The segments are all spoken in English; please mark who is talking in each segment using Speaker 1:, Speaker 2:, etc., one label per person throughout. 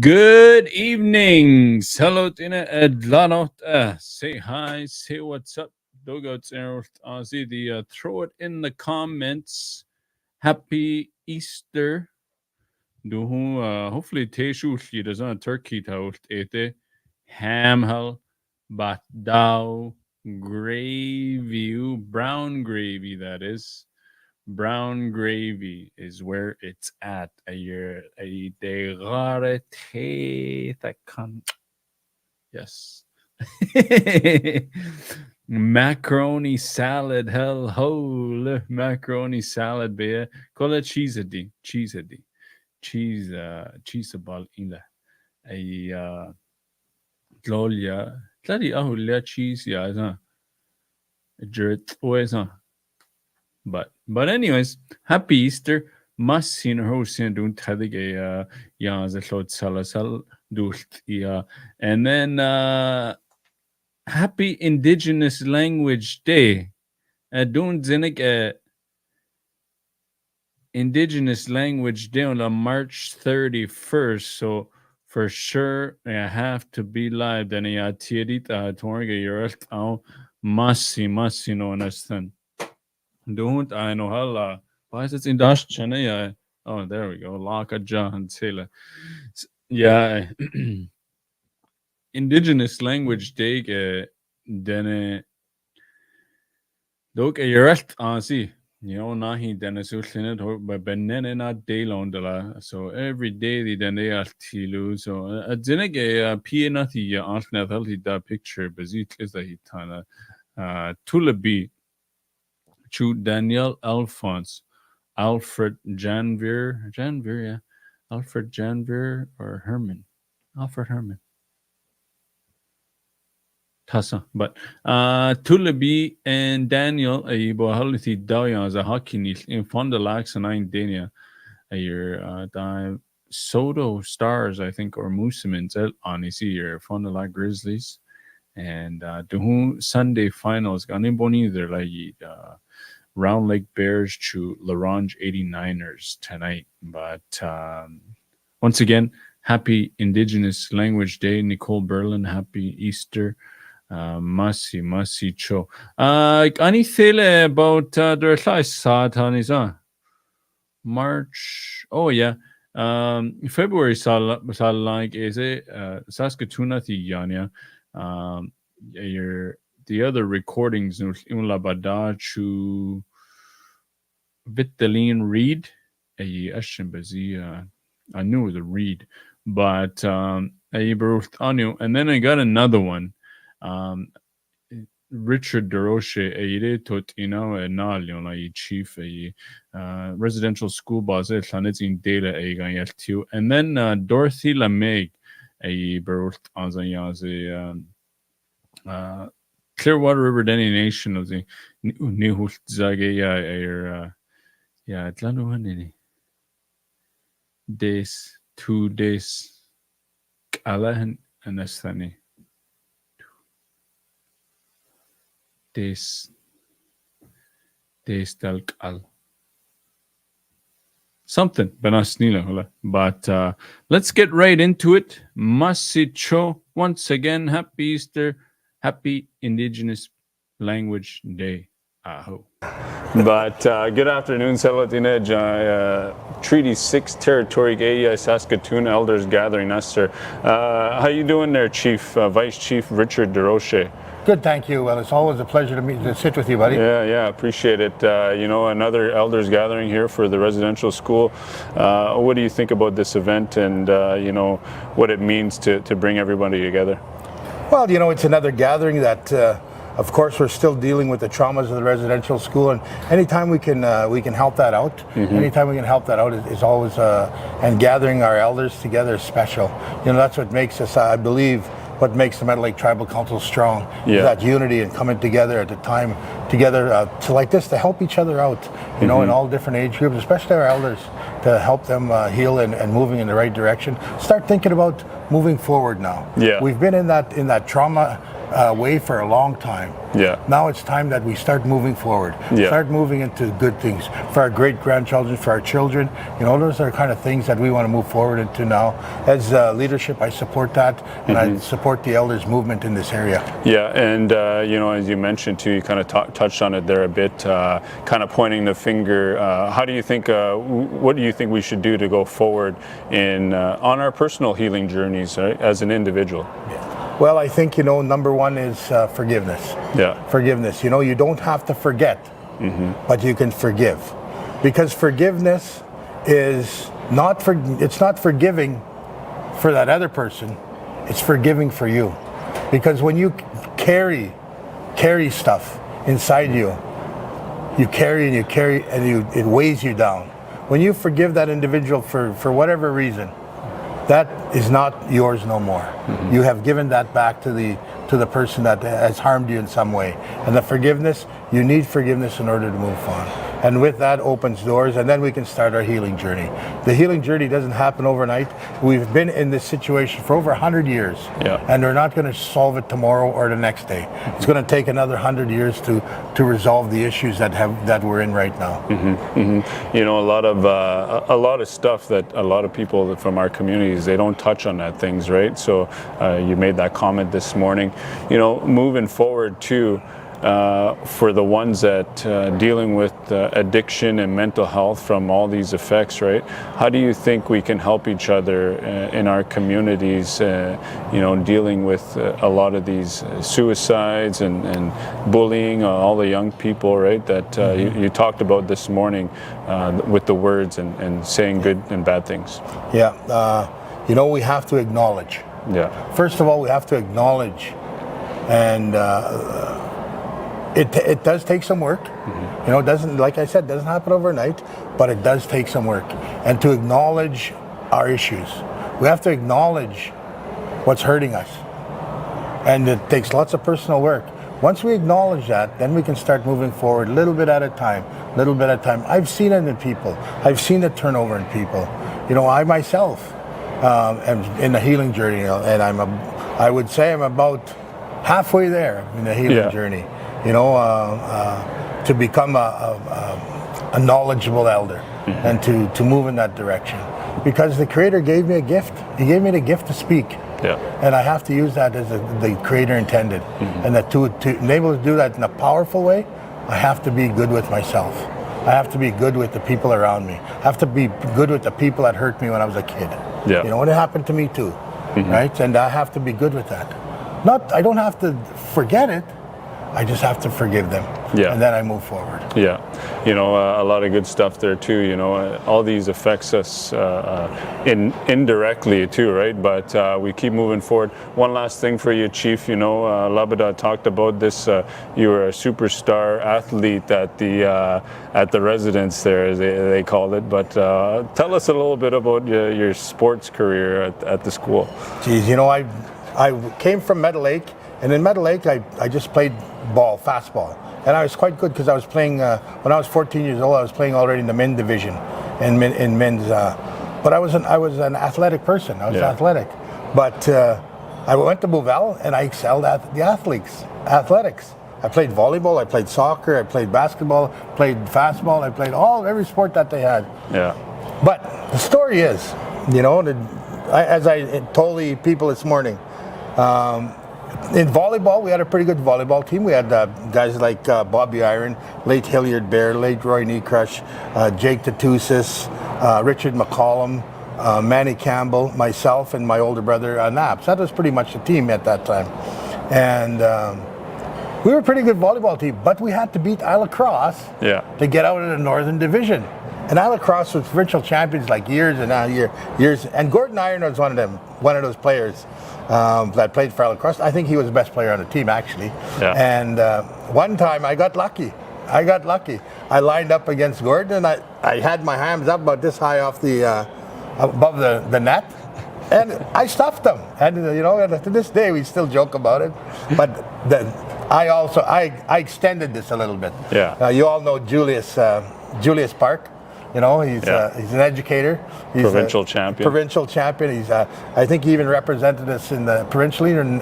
Speaker 1: Good evenings. Hello, Dene Yati. Say hi. Say what's up. Dogots Aussie. Throw it in the comments. Happy Easter. Hopefully Teshu does not turkey toast ete. Hamhal. Batdao. Gravy. Brown gravy, that is. Brown gravy is where it's at. A derare yes. Macaroni salad, hell hole. Macaroni salad, beer. Call it cheese. Cheese ball in the a gloria. Bloody oh, cheese, yeah, Jerk always, But anyways, happy Easter. Must seen her sin don't tadig a as a cloud salasal dult and then happy Indigenous Language Day. Don't zinnig Indigenous Language Day on March 31st. So for sure I have to be live. Then I tiedit torga your must see no understand. Don't I know how why is it in Dash Chennai? Oh, there we go. Laka John Taylor. Yeah. Indigenous Language Day Dene Dok Yerest Ansi. Nahi Denesulinet but Benene not day long so every day the Dene Altilu. So a Zenege Pianati Antnathal da picture Bazit is the Hitana Tulabi. Chu Daniel Alphonse, Alfred Janvier, yeah, Alfred Janvier or Herman, Alfred Herman. Tassa, but Tulabi and Daniel a bohaliti dayan as a hockey in Fonda Lax and Nine Dania a year Soto Stars, I think, or Moosemans on his year Fonda Lac Grizzlies and the Sunday finals ganin boni either like Round Lake Bears to Larange 89ers tonight. But once again, happy Indigenous Language Day, Nicole Berlin. Happy Easter. Masi cho. Any thele about the Satan March. Oh yeah. February sal like is it Saskatoon Yanya. The other recordings in Labada to Vitaline Reed, I knew the Reed, but and then I got another one. Richard Durocher, a chief, a residential school boss, in data, and then Dorothy Lemaigre, a Clearwater River Dene Nation of the New Zage days 2 days Alahan and Estani days Dalk Al something but let's get right into it. Masicho, once again, happy Easter. Happy Indigenous Language Day. Aho. But good afternoon, Salatina. Treaty 6 Territory Gay Saskatoon Elders Gathering, Esther. How you doing there, Chief, Vice Chief Richard Durocher?
Speaker 2: Good, thank you. Well, it's always a pleasure to sit with you, buddy.
Speaker 1: Yeah, appreciate it. Another Elders Gathering here for the residential school. What do you think about this event and, what it means to bring everybody together?
Speaker 2: Well, it's another gathering that, of course, we're still dealing with the traumas of the residential school, and anytime we can help that out. Mm-hmm. Anytime we can help that out is always, and gathering our elders together is special. That's what makes us, I believe, what makes the Meadow Lake Tribal Council strong. Yeah. Is that unity and coming together at the time, together to like this, to help each other out, in all different age groups, especially our elders, to help them heal and moving in the right direction. Start thinking about moving forward now. Yeah. We've been in that trauma way for a long time.
Speaker 1: Yeah.
Speaker 2: Now it's time that we start moving forward.
Speaker 1: Yeah.
Speaker 2: Start moving into good things for our great-grandchildren, for our children. You know, those are kind of things that we want to move forward into now. As leadership, I support that, and I support the elders movement in this area.
Speaker 1: Yeah, and you know, as you mentioned too, you kind of touched on it there a bit, kind of pointing the finger. How do you think? What do you think we should do to go forward in on our personal healing journeys, right, as an individual?
Speaker 2: Well, I think, you know, number one is forgiveness.
Speaker 1: Yeah.
Speaker 2: Forgiveness. You know, you don't have to forget, but you can forgive, because forgiveness is it's not forgiving for that other person. It's forgiving for you, because when you carry stuff inside you, you carry and it weighs you down. When you forgive that individual for whatever reason, that is not yours no more. You have given that back to the person that has harmed you in some way. And the forgiveness, you need forgiveness in order to move on. And with that opens doors, and then we can start our healing journey. The healing journey doesn't happen overnight. We've been in this situation for over 100 years, and we're not going to solve it tomorrow or the next day. It's going to take another 100 years to resolve the issues that we're in right now.
Speaker 1: You know, a lot of stuff that a lot of people from our communities, they don't touch on that things, right? So you made that comment this morning. You know, moving forward too, for the ones that dealing with addiction and mental health from all these effects, right? How do you think we can help each other in our communities, you know, dealing with a lot of these suicides and bullying, all the young people, right, that you talked about this morning with the words and saying good and bad things? Yeah.
Speaker 2: You know, we have to acknowledge.
Speaker 1: Yeah.
Speaker 2: First of all, we have to acknowledge, and it does take some work. You know, it doesn't, like I said, doesn't happen overnight, but it does take some work. And to acknowledge our issues, we have to acknowledge what's hurting us, and it takes lots of personal work. Once we acknowledge that, then we can start moving forward, little bit at a time, little bit at a time. I've seen it in people. I've seen the turnover in people. You know, I myself am in the healing journey, and I would say I'm about halfway there in the healing journey. You know, to become a knowledgeable elder, and to move in that direction, because the Creator gave me a gift. He gave me the gift to speak, and I have to use that as the Creator intended. And that to be able to do that in a powerful way, I have to be good with myself. I have to be good with the people around me. I have to be good with the people that hurt me when I was a kid. You know, and it happened to me too, right? And I have to be good with that. I don't have to forget it. I just have to forgive them, and then I move forward.
Speaker 1: Yeah, you know, a lot of good stuff there too. You know, all these affects us indirectly too, right? But we keep moving forward. One last thing for you, Chief. You know, Labada talked about this. You were a superstar athlete at the residence there, as they called it. But tell us a little bit about your sports career at the school.
Speaker 2: Geez, you know, I came from Meadow Lake. And in Meadow Lake, I just played fastball. And I was quite good, because I was playing, when I was 14 years old, I was playing already in the men's division, in men's. But I was an athletic person. I was athletic. But I went to Bouvel, and I excelled at the athletics. I played volleyball, I played soccer, I played basketball, played fastball, I played every sport that they had.
Speaker 1: Yeah.
Speaker 2: But the story is, you know, as I told the people this morning, in volleyball, we had a pretty good volleyball team. We had guys like Bobby Iron, late Hilliard Bear, late Roy Kneecrush, Jake Tatusis, Richard McCollum, Manny Campbell, myself, and my older brother Naps. That was pretty much the team at that time. And we were a pretty good volleyball team, but we had to beat Isla Cross to get out of the Northern Division. And Isla Cross was provincial champions like years. And Gordon Iron was one of those players that played for Isla Cross. I think he was the best player on the team, actually. And one time I got lucky. I lined up against Gordon, and I had my hands up about this high off above the net, and I stuffed him. And you know, to this day we still joke about it. But I extended this a little bit. You all know Julius Park. You know, he's an educator. He's
Speaker 1: provincial champion.
Speaker 2: Provincial champion. He's I think he even represented us in the provincially and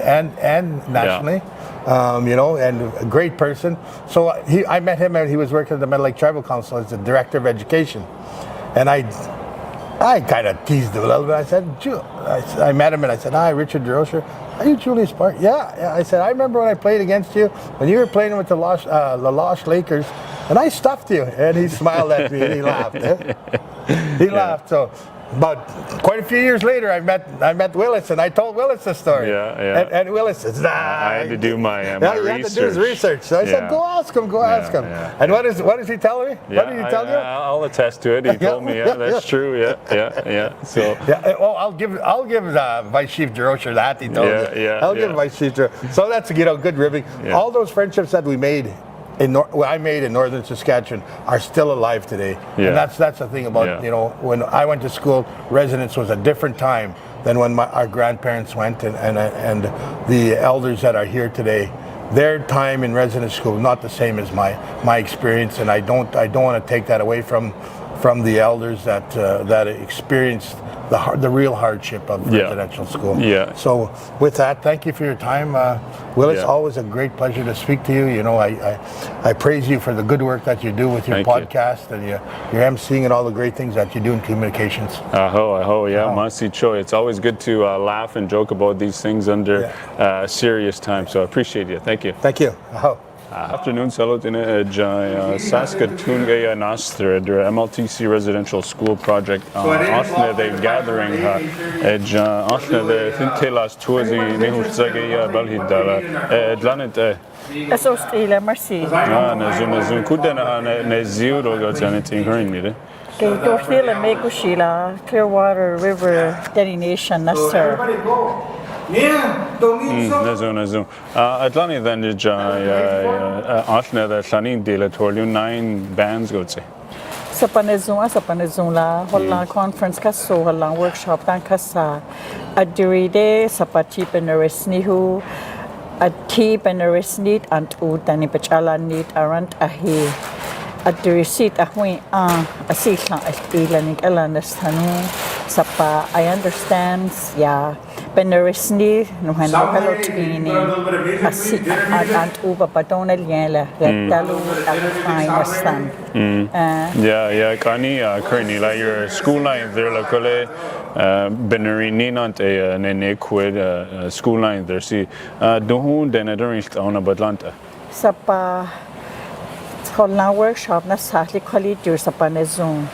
Speaker 2: nationally. You know, and a great person. So I met him and he was working at the Lemaigre Tribal Council as the director of education, and I kind of teased him a little bit. I said, I met him and I said, "Hi, Richard Durocher. Are you Julius Park?" Yeah. I said, "I remember when I played against you when you were playing with the Lost Lakers, and I stuffed you." And he smiled at me and he laughed. He laughed. So, but quite a few years later, I met Willis and I told Willis the story. And Willis says, "Nah."
Speaker 1: I had to do my
Speaker 2: you
Speaker 1: research.
Speaker 2: had to do his research. So I said, "Go ask him. Ask him." And what is he telling me? What did he tell you?
Speaker 1: I'll attest to it. He told me, that's true. So
Speaker 2: well, I'll give Vice Chief Durocher that he told you. I'll give Vice Chief Durocher. So that's good ribbing. All those friendships that we made. I made in northern Saskatchewan are still alive today, and that's the thing about when I went to school, residence was a different time than when our grandparents went, and the elders that are here today, their time in residence school not the same as my experience, and I don't want to take that away from the elders that experienced the real hardship of residential school. So with that, thank you for your time, Willis. Always a great pleasure to speak to you. You know, I praise you for the good work that you do with your podcast and your emceeing and all the great things that you do in communications.
Speaker 1: Masi Choi. It's always good to laugh and joke about these things under serious times. So I appreciate you. Thank you.
Speaker 2: Thank you.
Speaker 1: Afternoon, salut in Saskatoon Gaya Nastra, the MLTC residential school project. After the gathering, after the Thintelas tours in Nehuzagaya Balhidala, Dlanet.
Speaker 3: Australia, merci.
Speaker 1: Nazum Kudana Nezio got anything hearing me.
Speaker 3: Dorothy, Lemaigre, Sheila, Clearwater River, Dene Yati, Nasser.
Speaker 1: Nazum. Atlani then the Ashna the Shanin Dilatorium 9 bands go say.
Speaker 3: Sapanezum la, Holland conference kaso, Holland workshop dan kasa. Adiride, Sapati Benaresnihu, a tea Benaresnit and Udani Pachala need arant ahi. At the receipt a sitla ilanik elanestanu sapa I understand Benaresni no hello tini and uba patona liela talu understand.
Speaker 1: Kani currently like your school line there locally Benarini not a nene quid school line there see don't denadorist on Atlanta
Speaker 3: sapa Holland workshop na sadly quality sa panezon.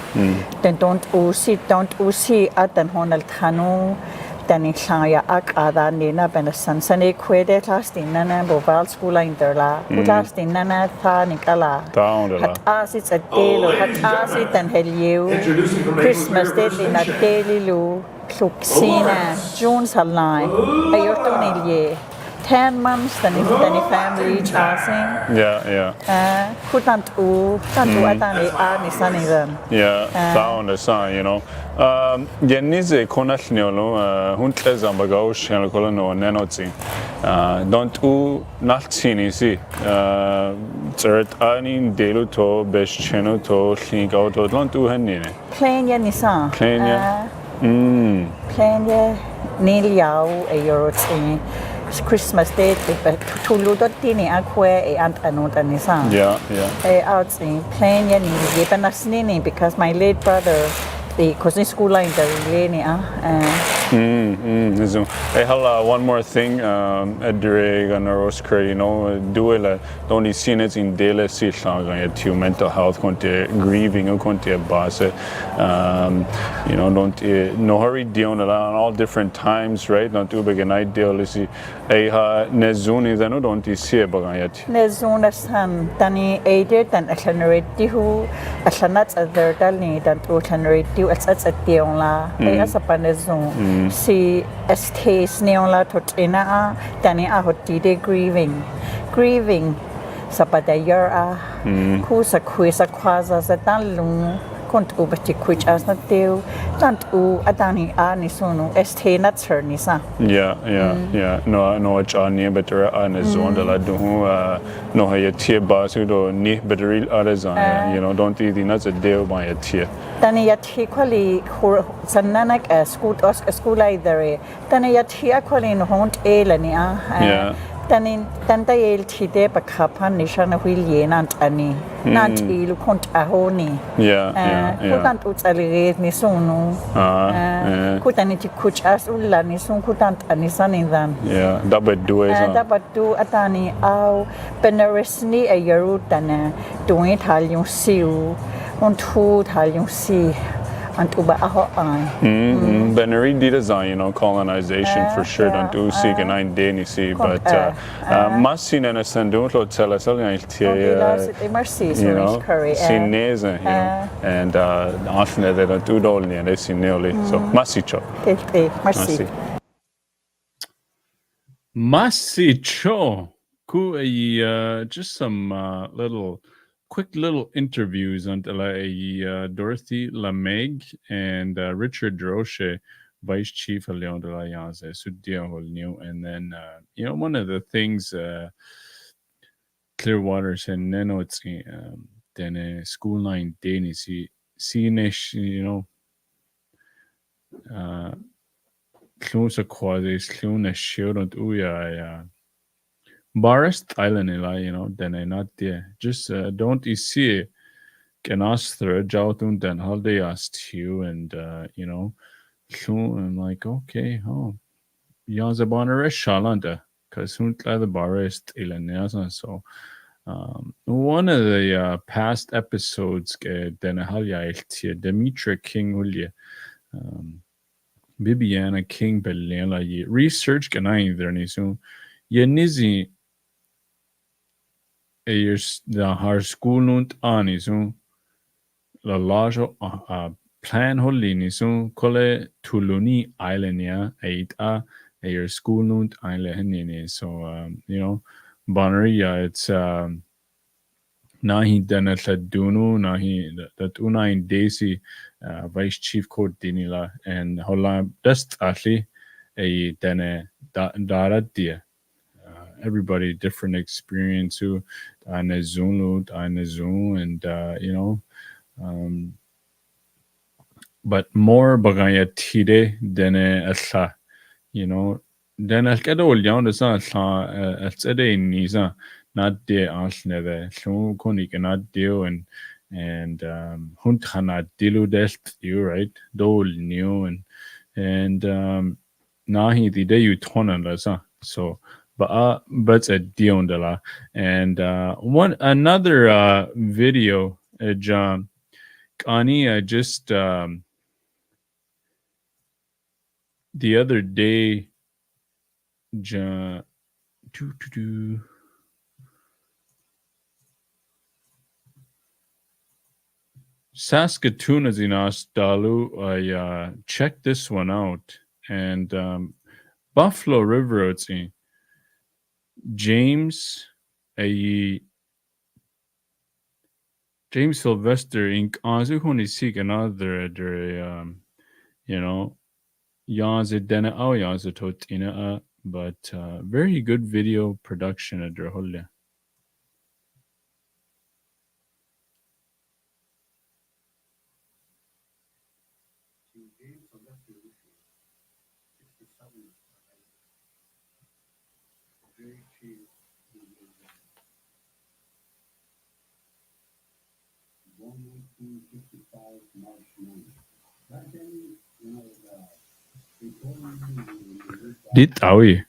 Speaker 3: Then don't usi at den honal tanu then in shaya akada nina benasan sane kwede class din nana boval school line there la class din nana tha nikala hat as it's a day hat as it and heliu Christmas day in a daily lu Luxina June salai ayoto nilye 10 months then family chasing kutantu atani ani sanizan
Speaker 1: down the sign you know Yenize konashniolo huntleza mbagao shelo kolano nenotsi don't nachtini si tsert ani delu to bescheno to shingo to don't henine
Speaker 3: plain ya nisan
Speaker 1: plain ya
Speaker 3: niliao a eurotsi Christmas Day, Tuludotini Aqua and Anotanisa. Out in plain Yani, because my late brother, the cousin school line, the Lenia.
Speaker 1: One more thing, Edreg and Roscre, you know, do it, don't see it in daily to mental health, grieving, boss, you know, don't no hurry down all different times, right? Not too big an ideal, Nezuni, then don't see it, but yet.
Speaker 3: Nezuna San, Tani aided and accelerate who a sanat at their Dalni than to accelerate you at such a deola, as a panezon. Si estes neola totina tani ahotide grieving sa padayar kusa kwaza sa talung kont u bati kuch as na teu tant u atani a ni sunu este nat ser ni sa
Speaker 1: yeah no cha ni better an zone de la do no ha tie ba su do ni better artisan you know don't eat nuts a deal by a tie
Speaker 3: Dene Yati kwali sananak school either Dene Yati kwali no hont elani
Speaker 1: yeah
Speaker 3: tanta el tide pa kapan nishana huili nant ani nant ilu kont ahoni kutant utsali ni sunu kutani ti kuch as ulla ni sun kutant ani sanindan
Speaker 1: dapat
Speaker 3: du atani au benaresni a yarutana doing tal yung siu on tu tal yung si Antuba aho ai.
Speaker 1: Benari design, you know, colonization for sure. Don't do seek and I Dene see, but Massin and a sandun lo tell us all you know, sinese, you know, and often they don't do all and they see nearly. So Masicho. Masicho. Ku just some quick little interviews until Dorothy Lemaigre and Richard Durocher, Vice Chief of Leon de la Yanze, and then you know, one of the things Clearwater said Neno it's then school line Dene see you know Clusa quasi Cluna shield and uya Barest Island, you know, then I not there. Just don't you see can ask through Jautun then holiday asked you and you know, I'm like, okay, Yazabana Shalanda, because soon the Barest Island, so one of the past episodes then Demetra King Ulya Bibiana King Belela research can I there so Yenizi the har school ani so la lajo plan holini so kole tuluni island ya your school nunt island so you know Bonaria it's nahi dana tladunu nahi that una in Daisy vice chief code dinila and hola just actually a dana dara dia everybody different experience who eine Zoom and you know but more bagaya tide than a you know then I'll get all young as a it's a day nisa not de asneve so konik not deal and hunt hana dilu dest you right dol new and nahi the day you ton and so but a deal and one another video John Ani just the other day John Saskatoon is in Dalu. I checked this one out and Buffalo River it's in James Sylvester Inc. Azuhuni seek another you know Yaza Dena Au Yaza Totina but very good video production at Draholia. Dit awi.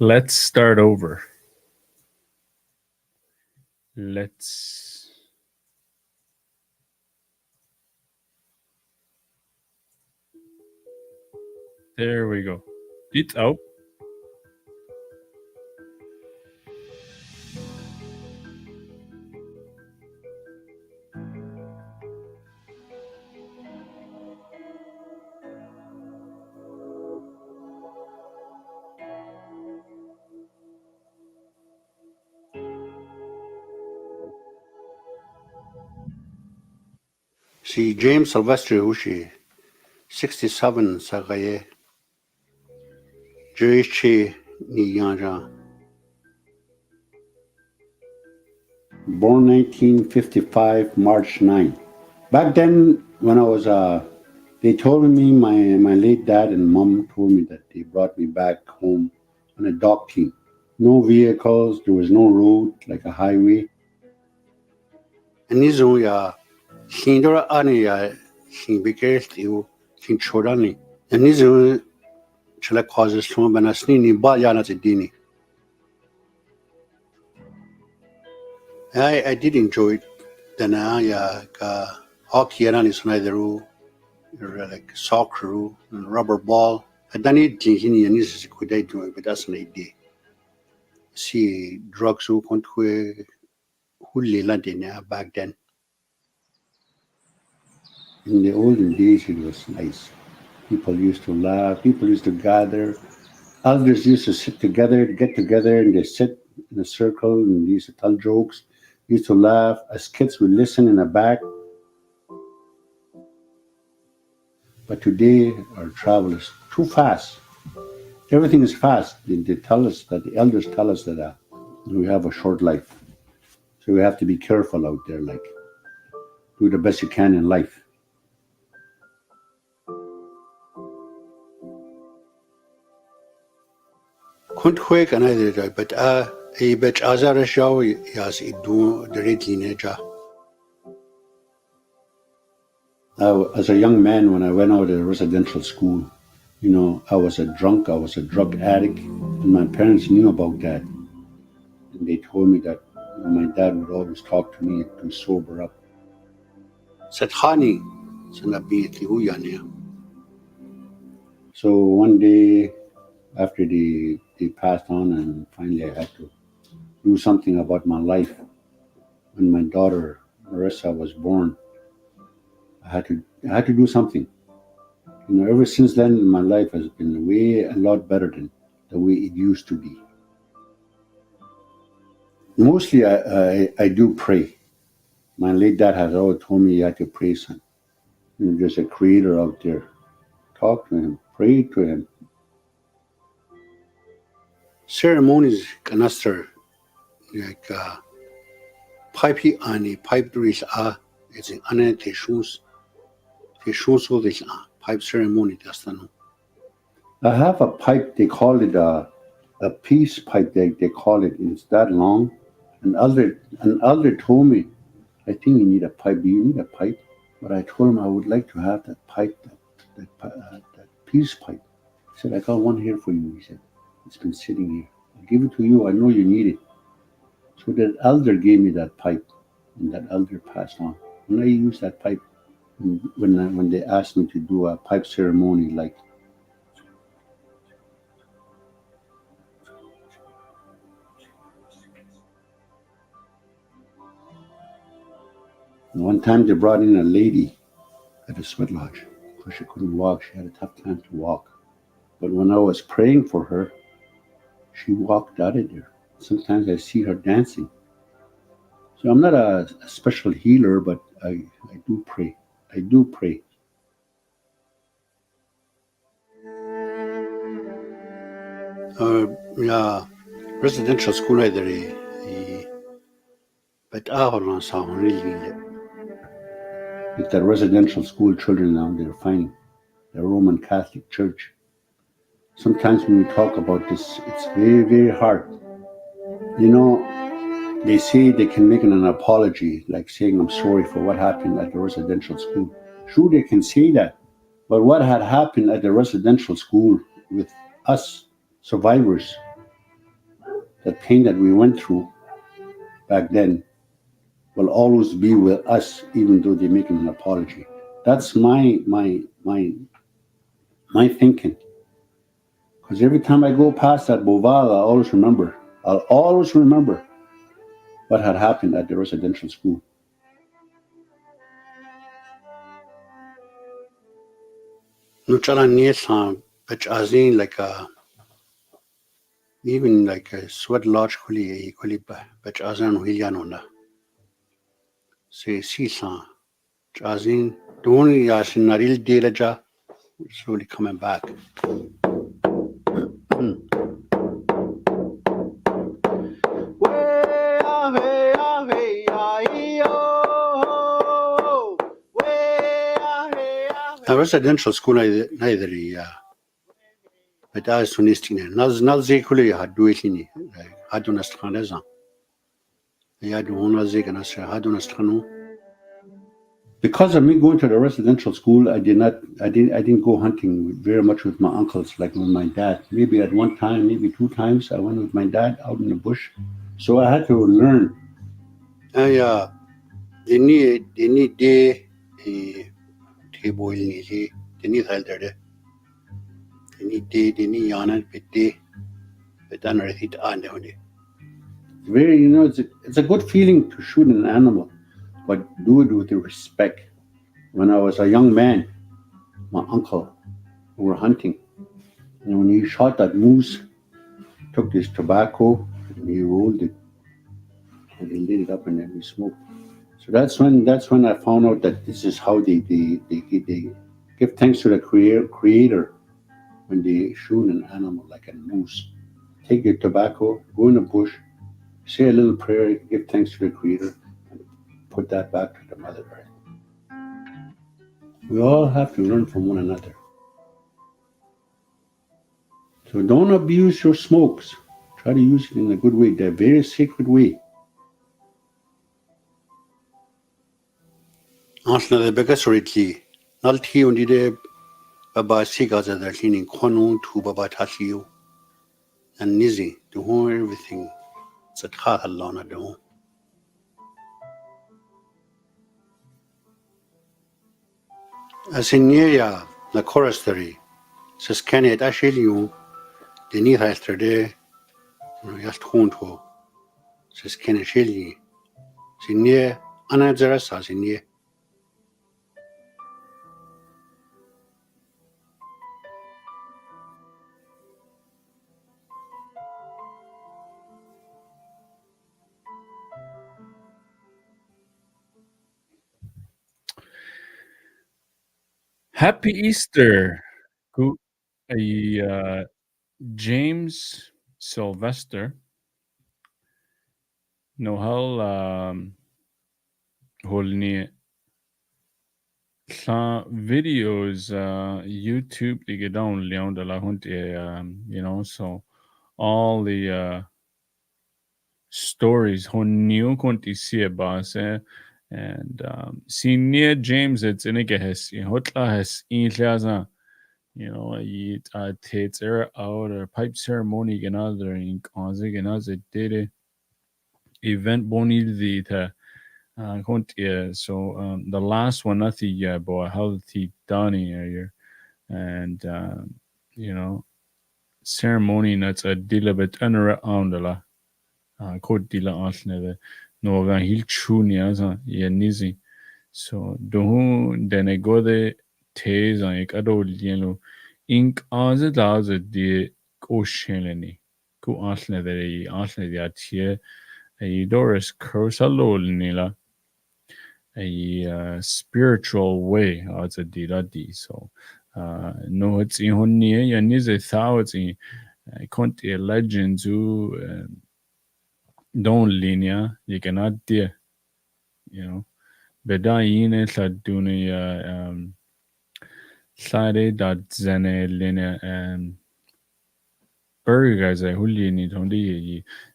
Speaker 1: Let's start over. There we go. It's out.
Speaker 4: Si James Sylvester Ushi, 67 Sagaye, Jerichi Niyanja. Born 1955, March 9. Back then, when I was, they told me, my late dad and mom told me that they brought me back home on a dog team. No vehicles, there was no road, like a highway. And these are Hindora Ania, Himbikestiu, Hinchodani. And these are Chile causes from Benasnini, Bayana Dini. I did enjoy it. Then hockey and is neither like soccer and rubber ball. I done it in and this is a good idea, but that's an idea. See drugs who can't who London back then. In the olden days, it was nice. People used to laugh. People used to gather. Elders used to sit together, get together, and they sit in a circle and they used to tell jokes. Used to laugh. As kids, we listen in the back. But today, our travel is too fast. Everything is fast. They tell us that the elders tell us that we have a short life, so we have to be careful out there. Like, do the best you can in life. Couldn't quick another, but a bitch Azara show yes, it do the red teenager. As a young man, when I went out of residential school, you know, I was a drunk, I was a drug addict, and my parents knew about that. And they told me that my dad would always talk to me to sober up. Said, honey, so one day, after they passed on, and finally I had to do something about my life. When my daughter Marissa was born, I had to do something. You know, ever since then, my life has been a lot better than the way it used to be. Mostly, I do pray. My late dad has always told me you have to pray, son. You know, there's a creator out there. Talk to him, pray to him. Ceremonies canaster like pipe ani pipe duris it's an anete shoes so this pipe ceremony dastano. I have a pipe, they call it a peace pipe, they call it. It's that long. An elder told me, I think you need a pipe. Do you need a pipe? But I told him I would like to have that pipe, that peace pipe. He said, I got one here for you. He said, it's been sitting here. I'll give it to you. I know you need it. So that elder gave me that pipe, and that elder passed on. When I used that pipe, when they asked me to do a pipe ceremony, like one time they brought in a lady at the sweat lodge because she couldn't walk. She had a tough time to walk. But when I was praying for her, she walked out of there. Sometimes I see her dancing. So I'm not a special healer, but I do pray. I do pray. Yeah, residential school either, but I don't sound really. With the residential school children now, they're finding the Roman Catholic Church. Sometimes when we talk about this, it's very, very hard. You know, they say they can make an apology, like saying, I'm sorry for what happened at the residential school. Sure, they can say that. But what had happened at the residential school with us survivors, that pain that we went through back then will always be with us, even though they make an apology. That's my thinking. Because every time I go past that Boval, I'll always remember what had happened at the residential school. Nuchala Niesan, which Azin like even like a sweat lodge kuli which Azan Hilyanona. Say Sisan, Azin, the only Yasin Naril Delaja is really coming back. A residential school neither but as Sunistine. Nal Zekuli had do it in Hadunastraneza. They had one Zek and Hadunastranu. Because of me going to the residential school, I didn't go hunting very much with my uncles like with my dad. Maybe at one time, maybe 2 times, I went with my dad out in the bush. So I had to learn. They need day table they need helter. They need day, they need yana, but then I think very, it's a good feeling to shoot an animal, but do it with respect. When I was a young man, my uncle, we were hunting, and when he shot that moose, took his tobacco and he rolled it, and he lit it up, and then we smoked. So that's when I found out that this is how they give thanks to the creator when they shoot an animal like a moose. Take your tobacco, go in the bush, say a little prayer, give thanks to the creator, and put that back to the Mother Earth. We all have to learn from one another. So don't abuse your smokes. Try to use it in a good way, the very sacred way. Answer the biggest rate. Not he only the Baba Sigas that are cleaning Kwanu to Baba Tashiu and Nizi, to whom everything. It's a Khalana do. As in near the choristry, says Kenny at Ashiliu, the need yesterday, just Honto, says Kenny Shilly. Signe Anazarasa Signe.
Speaker 1: Happy Easter. James Sylvester. Nohal holni sa videos YouTube ligger down leon de la hunte so all the stories hon new konti see base and senior James it's in has hotla has in it takes out or pipe ceremony another in conzig another did event boni the so the last one nothing boy healthy Donnie here and ceremony that's a deal bit around la code deal asne no van hil chunia ya nizi so do then I go the tes like adol ink az the oceanly go asne the asne the atie a Doris Cursalo nila a spiritual way as a D. So no it's in honey and is a thousand I can't a legend to don't linear you cannot dear bedaine saduni sare that zane linear burgers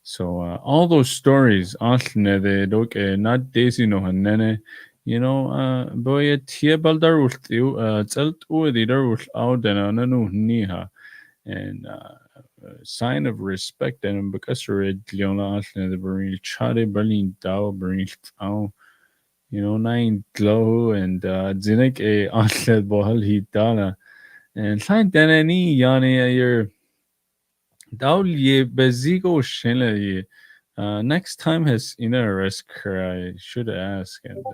Speaker 1: so all those stories they don't not daisy no hanene boy tia baldar zelt o the der out and no niha and sign of respect and because red leona the beril chade berlin dao beril nine glow and zinek a atlet bohal hitala and sign danani yani your dao ye bezigo shenle ye next time has risk I should ask and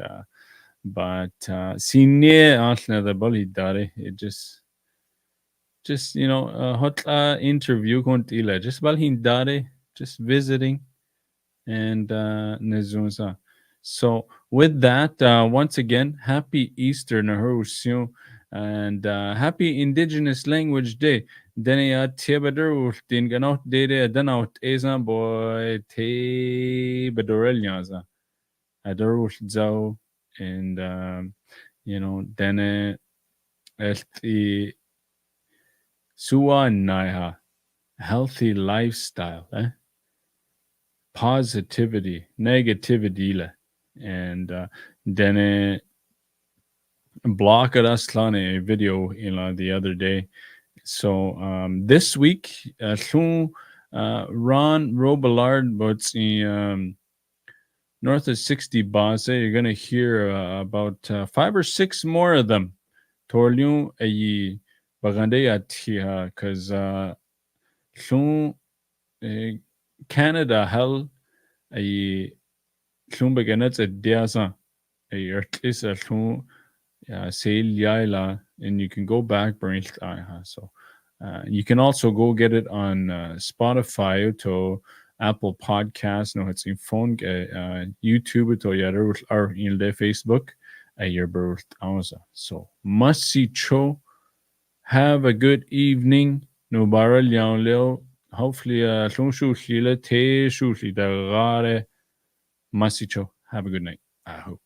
Speaker 1: but senior atlet the bali dare it just hot interview kontila just balhin dare just visiting and nezunza. So with that, once again, happy Easter Nahurusio and happy Indigenous Language Day. Dene Yati Badur din ganot dede danaut ezan boy te badorel yaza. Adorul zau and dene elti suwa naiha healthy lifestyle, positivity, negativity, and then block at us a video the other day. So this week, Ron Robillard, but north of 60 Base, you're gonna hear about 5 or 6 more of them. Torliu a bagande at because Canada hell a beginnet at Diaza a is a sale yaila and you can go back so you can also go get it on Spotify to Apple Podcasts no it's in phone YouTube to or in the Facebook your birth so must see cho have a good evening no barrel leo hopefully shu te shu da rare masicho have a good night I hope